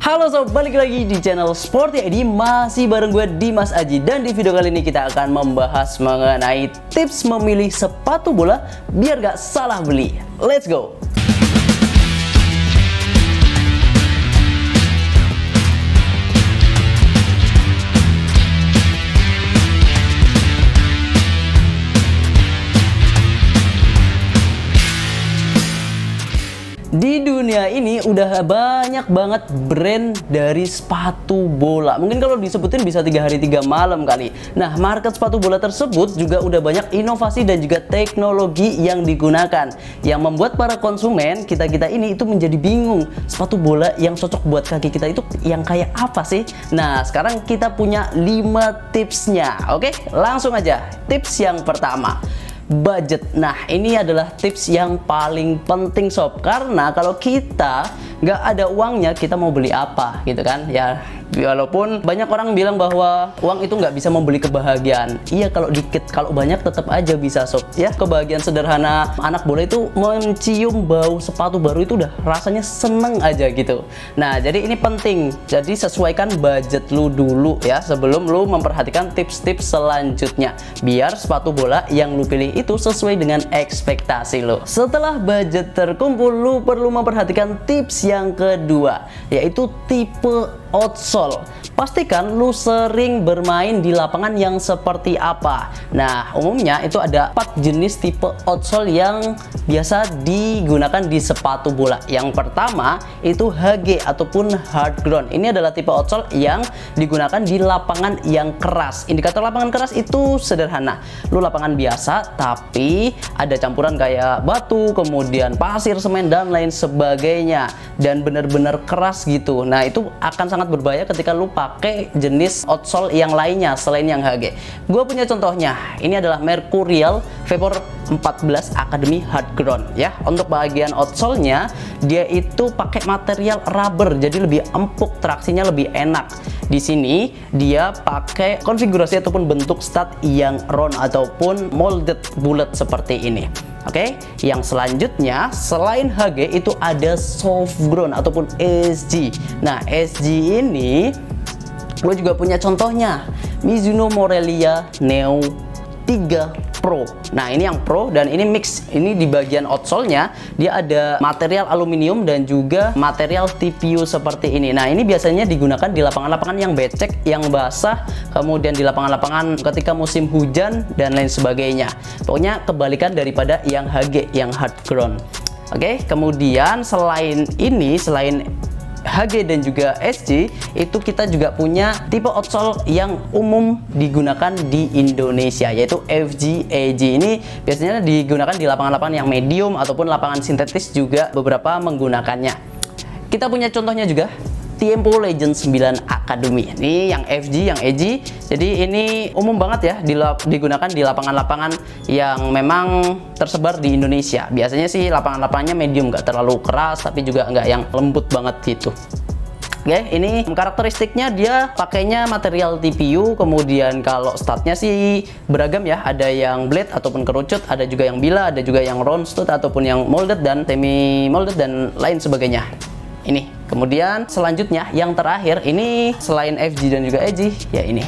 Halo sob, balik lagi di channel Sporty ID. Masih bareng gue Dimas Aji. Dan di video kali ini kita akan membahas mengenai tips memilih sepatu bola biar gak salah beli. Let's go! Di dunia ini udah banyak banget brand dari sepatu bola. Mungkin kalau disebutin bisa 3 hari 3 malam kali. Nah, market sepatu bola tersebut juga udah banyak inovasi dan juga teknologi yang digunakan, yang membuat para konsumen kita ini itu menjadi bingung, sepatu bola yang cocok buat kaki kita itu yang kayak apa sih? Nah, sekarang kita punya 5 tipsnya. Oke, langsung aja. Tips yang pertama, budget. Nah, ini adalah tips yang paling penting sob, karena kalau kita nggak ada uangnya, kita mau beli apa gitu kan ya. Walaupun banyak orang bilang bahwa uang itu nggak bisa membeli kebahagiaan. Iya, kalau dikit, kalau banyak tetap aja bisa sob ya. Kebahagiaan sederhana anak bola itu mencium bau sepatu baru itu udah rasanya seneng aja gitu. Nah, jadi ini penting. Jadi sesuaikan budget lu dulu ya sebelum lu memperhatikan tips-tips selanjutnya, biar sepatu bola yang lu pilih itu sesuai dengan ekspektasi lo. Setelah budget terkumpul, lu perlu memperhatikan tips yang kedua, yaitu tipe outsole. Pastikan lu sering bermain di lapangan yang seperti apa. Nah, umumnya itu ada 4 jenis tipe outsole yang biasa digunakan di sepatu bola. Yang pertama itu HG ataupun hard ground. Ini adalah tipe outsole yang digunakan di lapangan yang keras. Indikator lapangan keras itu sederhana. Lu lapangan biasa tapi ada campuran kayak batu, kemudian pasir, semen dan lain sebagainya, dan benar-benar keras gitu. Nah, itu akan sangat berbahaya ketika lu pakai jenis outsole yang lainnya selain yang HG. Gue punya contohnya. Ini adalah Mercurial Vapor 14 Academy Hard Ground ya. Untuk bagian outsole-nya dia itu pakai material rubber, jadi lebih empuk, traksinya lebih enak. Di sini dia pakai konfigurasi ataupun bentuk stud yang round ataupun molded bulat seperti ini. Oke, yang selanjutnya selain HG itu ada soft ground ataupun SG. Nah, SG ini gue juga punya contohnya, Mizuno Morelia Neo 3 Pro. Nah, ini yang Pro dan ini mix. Ini di bagian outsole-nya dia ada material aluminium dan juga material TPU seperti ini. Nah, ini biasanya digunakan di lapangan-lapangan yang becek, yang basah, kemudian di lapangan-lapangan ketika musim hujan dan lain sebagainya. Pokoknya kebalikan daripada yang HG, yang hard ground. Oke, kemudian selain ini, selain HG dan juga SG, itu kita juga punya tipe outsole yang umum digunakan di Indonesia, yaitu FG AG. Ini biasanya digunakan di lapangan-lapangan yang medium ataupun lapangan sintetis juga beberapa menggunakannya. Kita punya contohnya juga, Tiempo Legend 9 Academy. Ini yang FG, yang AG. Jadi ini umum banget ya digunakan di lapangan-lapangan yang memang tersebar di Indonesia. Biasanya sih lapangan-lapangannya medium, nggak terlalu keras tapi juga nggak yang lembut banget gitu. Oke, ini karakteristiknya dia pakainya material TPU, kemudian kalau statnya sih beragam ya, ada yang blade ataupun kerucut, ada juga yang bila, ada juga yang round stud ataupun yang molded dan semi molded dan lain sebagainya. Ini. Kemudian selanjutnya yang terakhir ini selain FG dan juga AG ya ini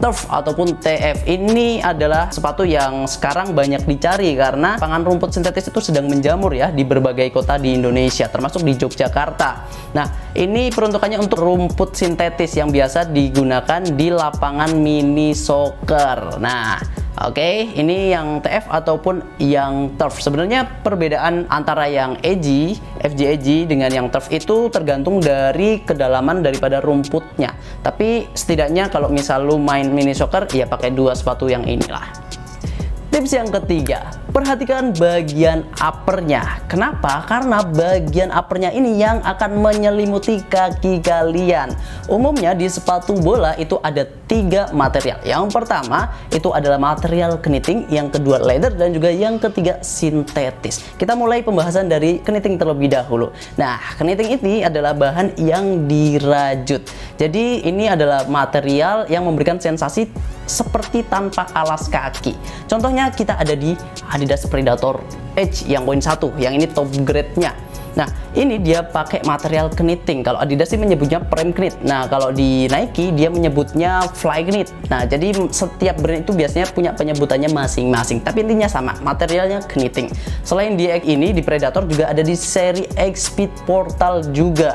Turf ataupun TF. Ini adalah sepatu yang sekarang banyak dicari karena lapangan rumput sintetis itu sedang menjamur ya di berbagai kota di Indonesia, termasuk di Yogyakarta. Nah, ini peruntukannya untuk rumput sintetis yang biasa digunakan di lapangan mini soccer. Nah, oke, ini yang TF ataupun yang turf. Sebenarnya perbedaan antara yang AG, FG AG dengan yang turf itu tergantung dari kedalaman daripada rumputnya. Tapi setidaknya kalau misal lu main mini soccer ya pakai 2 sepatu yang inilah. Tips yang ketiga, perhatikan bagian uppernya. Kenapa? Karena bagian uppernya ini yang akan menyelimuti kaki kalian. Umumnya di sepatu bola itu ada 3 material. Yang pertama itu adalah material keniting, yang kedua leather, dan juga yang ketiga sintetis. Kita mulai pembahasan dari keniting terlebih dahulu. Nah, keniting ini adalah bahan yang dirajut. Jadi ini adalah material yang memberikan sensasi seperti tanpa alas kaki. Contohnya kita ada di Adidas Predator Edge yang poin 1, yang ini top grade-nya. Nah, ini dia pakai material knitting. Kalau Adidas sih menyebutnya prime knit. Nah, kalau di Nike dia menyebutnya fly knit. Nah, jadi setiap brand itu biasanya punya penyebutannya masing-masing. Tapi intinya sama, materialnya knitting. Selain di ini, di Predator juga ada di seri X Speed Portal juga.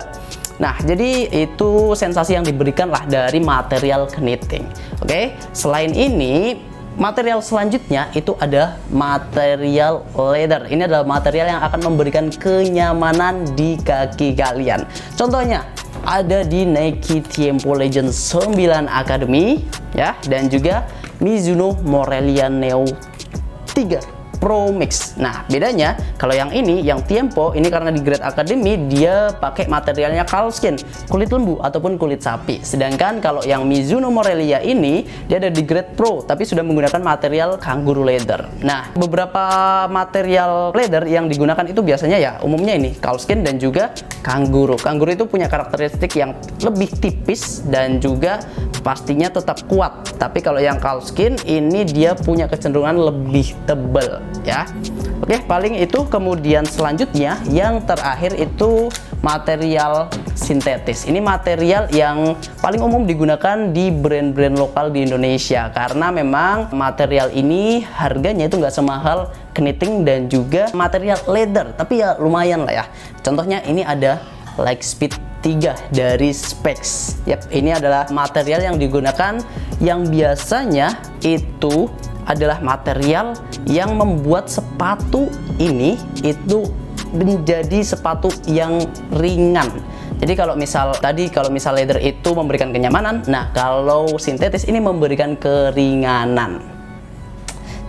Nah, jadi itu sensasi yang diberikan lah dari material knitting. Oke, selain ini, material selanjutnya itu ada material leather. Ini adalah material yang akan memberikan kenyamanan di kaki kalian. Contohnya ada di Nike Tiempo Legend 9 Academy ya, dan juga Mizuno Morelia Neo 3 Pro Mix. Nah, bedanya kalau yang ini, yang Tiempo ini karena di grade Academy dia pakai materialnya calfskin, kulit lembu ataupun kulit sapi. Sedangkan kalau yang Mizuno Morelia ini dia ada di grade Pro tapi sudah menggunakan material kangaroo leather. Nah, beberapa material leather yang digunakan itu biasanya ya umumnya ini calfskin dan juga kangaroo. Kangaroo itu punya karakteristik yang lebih tipis dan juga pastinya tetap kuat. Tapi kalau yang calfskin ini dia punya kecenderungan lebih tebal ya. Oke, paling itu. Kemudian selanjutnya yang terakhir itu material sintetis. Ini material yang paling umum digunakan di brand-brand lokal di Indonesia karena memang material ini harganya itu nggak semahal knitting dan juga material leather, tapi ya lumayan lah ya. Contohnya ini ada Lightspeed 3 dari Specs. Yap, ini adalah material yang digunakan yang biasanya itu adalah material yang membuat sepatu ini itu menjadi sepatu yang ringan. Jadi kalau misal leather itu memberikan kenyamanan, nah kalau sintetis ini memberikan keringanan.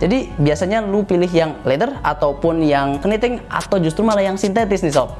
Jadi biasanya lu pilih yang leather ataupun yang knitting atau justru malah yang sintetis nih sob.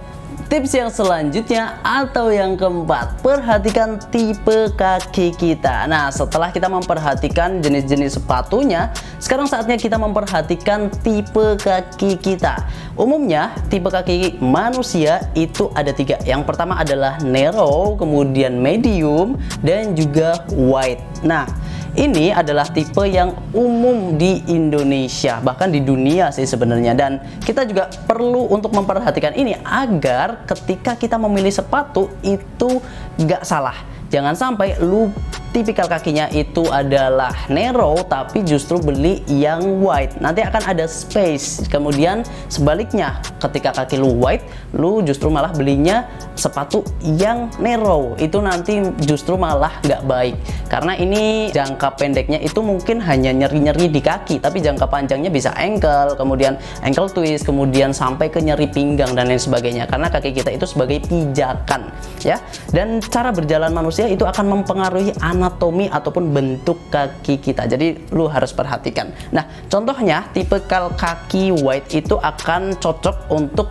Tips yang selanjutnya atau yang keempat, perhatikan tipe kaki kita. Nah, setelah kita memperhatikan jenis-jenis sepatunya, sekarang saatnya kita memperhatikan tipe kaki kita. Umumnya, tipe kaki manusia itu ada 3. Yang pertama adalah narrow, kemudian medium, dan juga wide. Nah, ini adalah tipe yang umum di Indonesia, bahkan di dunia sih sebenarnya. Dan kita juga perlu untuk memperhatikan ini agar ketika kita memilih sepatu itu nggak salah. Jangan sampai lu tipikal kakinya itu adalah narrow tapi justru beli yang wide, nanti akan ada space. Kemudian sebaliknya, ketika kaki lu wide, lu justru malah belinya sepatu yang narrow, itu nanti justru malah nggak baik karena ini jangka pendeknya itu mungkin hanya nyeri-nyeri di kaki, tapi jangka panjangnya bisa ankle, kemudian ankle twist, kemudian sampai ke nyeri pinggang dan lain sebagainya karena kaki kita itu sebagai pijakan ya. Dan cara berjalan manusia itu akan mempengaruhi anatomi ataupun bentuk kaki kita, jadi lu harus perhatikan. Nah, contohnya tipikal kaki wide itu akan cocok untuk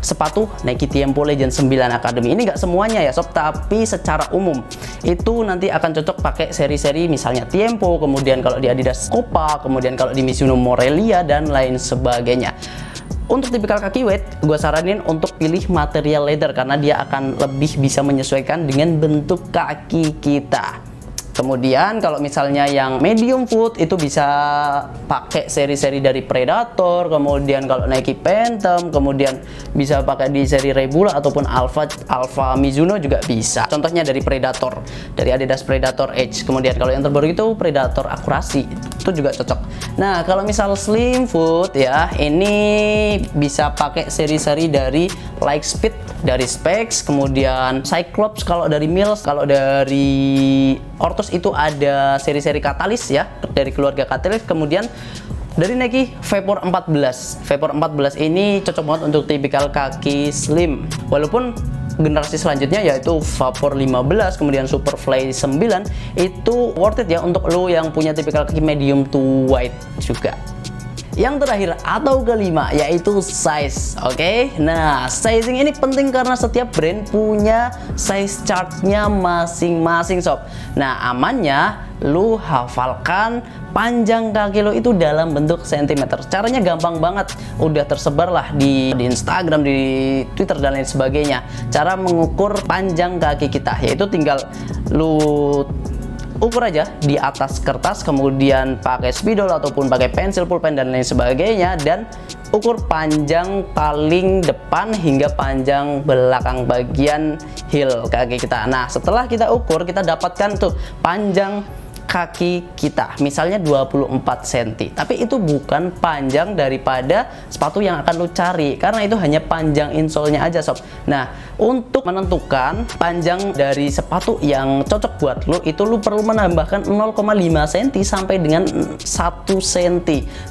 sepatu Nike Tiempo Legend 9 Academy. Ini nggak semuanya ya sob, tapi secara umum itu nanti akan cocok pakai seri-seri misalnya Tiempo, kemudian kalau di Adidas Copa, kemudian kalau di Mizuno Morelia dan lain sebagainya. Untuk tipikal kaki wide, gue saranin untuk pilih material leather karena dia akan lebih bisa menyesuaikan dengan bentuk kaki kita. Kemudian kalau misalnya yang medium foot itu bisa pakai seri-seri dari Predator, kemudian kalau Nike Phantom, kemudian bisa pakai di seri Rebula ataupun Alpha Mizuno juga bisa. Contohnya dari Predator, dari Adidas Predator Edge. Kemudian kalau yang terbaru itu Predator Akurasi, itu juga cocok. Nah, kalau misal slim foot ya, ini bisa pakai seri-seri dari Lightspeed dari Specs, kemudian Cyclops kalau dari Mills, kalau dari Ortos itu ada seri-seri Catalyst ya, dari keluarga Catalyst. Kemudian dari Nike Vapor 14. Vapor 14 ini cocok banget untuk tipikal kaki slim. Walaupun generasi selanjutnya yaitu Vapor 15, kemudian Superfly 9 itu worth it ya untuk lo yang punya tipikal kaki medium to wide juga. Yang terakhir atau kelima yaitu size. Oke, nah sizing ini penting karena setiap brand punya size chartnya masing-masing sob. Nah, amannya lu hafalkan panjang kaki lo itu dalam bentuk sentimeter. Caranya gampang banget, udah tersebar lah di Instagram, di Twitter dan lain sebagainya. Cara mengukur panjang kaki kita yaitu tinggal lu ukur aja di atas kertas, kemudian pakai spidol ataupun pakai pensil, pulpen dan lain sebagainya, dan ukur panjang paling depan hingga panjang belakang bagian heel kaki kita. Nah, setelah kita ukur, kita dapatkan tuh panjang kaki kita misalnya 24 cm, tapi itu bukan panjang daripada sepatu yang akan lu cari, karena itu hanya panjang insole-nya aja sob. Nah, untuk menentukan panjang dari sepatu yang cocok buat lu, itu lu perlu menambahkan 0,5 cm sampai dengan 1 cm,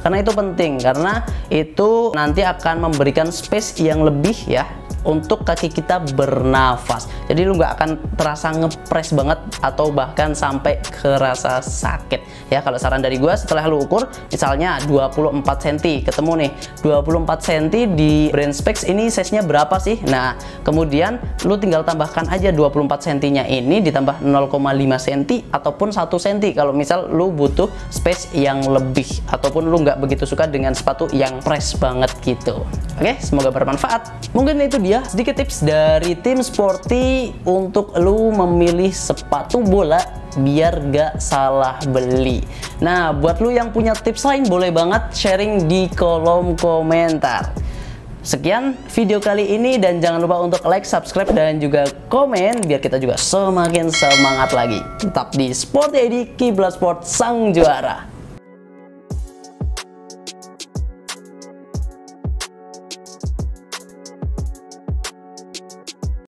karena itu penting, karena itu nanti akan memberikan space yang lebih ya untuk kaki kita bernafas. Jadi lu nggak akan terasa ngepres banget atau bahkan sampai kerasa sakit ya. Kalau saran dari gua, setelah lu ukur misalnya 24 cm, ketemu nih 24 cm di brand Specs, ini size nya berapa sih? Nah, kemudian lu tinggal tambahkan aja 24 cm nya ini ditambah 0,5 cm ataupun 1 cm kalau misal lu butuh space yang lebih ataupun lu nggak begitu suka dengan sepatu yang press banget gitu. Oke, semoga bermanfaat. Mungkin itu dia sedikit tips dari tim Sporty untuk lu memilih sepatu bola biar gak salah beli. Nah, buat lu yang punya tips lain, boleh banget sharing di kolom komentar. Sekian video kali ini, dan jangan lupa untuk like, subscribe, dan juga komen biar kita juga semakin semangat lagi. Tetap di Sporty ID, Kiblat Sport sang juara.